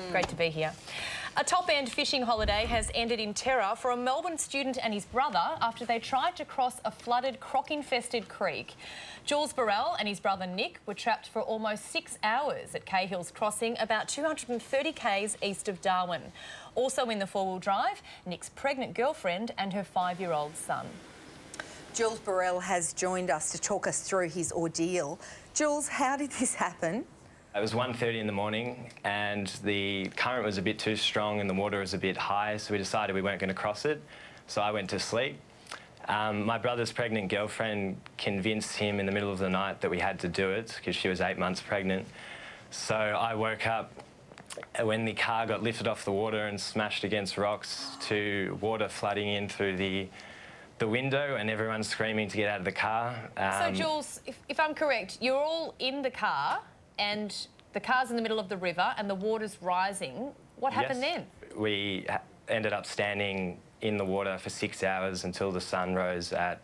Great to be here. A top-end fishing holiday has ended in terror for a Melbourne student and his brother after they tried to cross a flooded, croc-infested creek. Jules Borell and his brother Nick were trapped for almost 6 hours at Cahill's Crossing, about 230 k's east of Darwin. Also in the four-wheel drive, Nick's pregnant girlfriend and her 5-year-old son. Jules Borell has joined us to talk us through his ordeal. Jules, how did this happen? It was 1:30 in the morning and the current was a bit too strong and the water was a bit high, so we decided we weren't going to cross it. So I went to sleep. My brother's pregnant girlfriend convinced him in the middle of the night that we had to do it because she was 8 months pregnant. So I woke up when the car got lifted off the water and smashed against rocks to water flooding in through the window and everyone screaming to get out of the car. So Jules, if I'm correct, you're all in the car and the car's in the middle of the river and the water's rising. What happened then? We ended up standing in the water for 6 hours until the sun rose at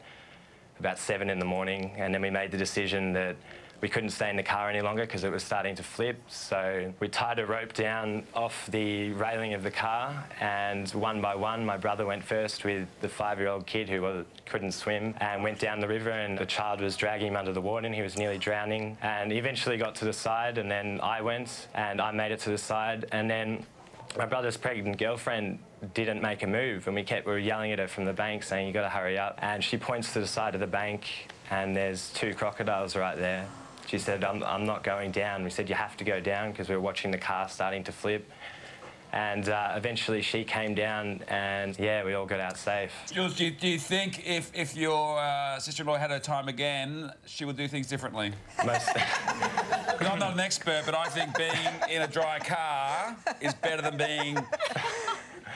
about 7 in the morning, and then we made the decision that we couldn't stay in the car any longer because it was starting to flip. So we tied a rope down off the railing of the car, and one by one my brother went first with the 5-year-old kid who couldn't swim and went down the river, and the child was dragging him under the water and he was nearly drowning, and he eventually got to the side, and then I went and I made it to the side, and then my brother's pregnant girlfriend didn't make a move, and we were yelling at her from the bank saying, "You got to hurry up." And she points to the side of the bank and there's 2 crocodiles right there. She said, I'm not going down. We said, you have to go down, because we were watching the car starting to flip. And eventually she came down and, yeah, we all got out safe. Jules, do you think if your sister-in-law had her time again, she would do things differently? Because I'm not an expert, but I think being in a dry car is better than being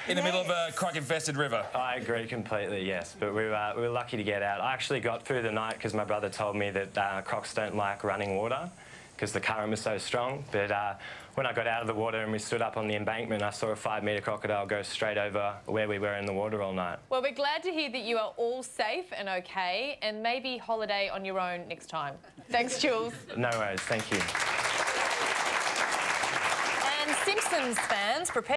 in the middle of a croc-infested river. I agree completely, yes, but we were lucky to get out. I actually got through the night because my brother told me that crocs don't like running water because the current was so strong. But when I got out of the water and we stood up on the embankment, I saw a 5-metre crocodile go straight over where we were in the water all night. Well, we're glad to hear that you are all safe and okay, and maybe holiday on your own next time. Thanks, Jules. No worries, thank you. And Simpsons fans, prepare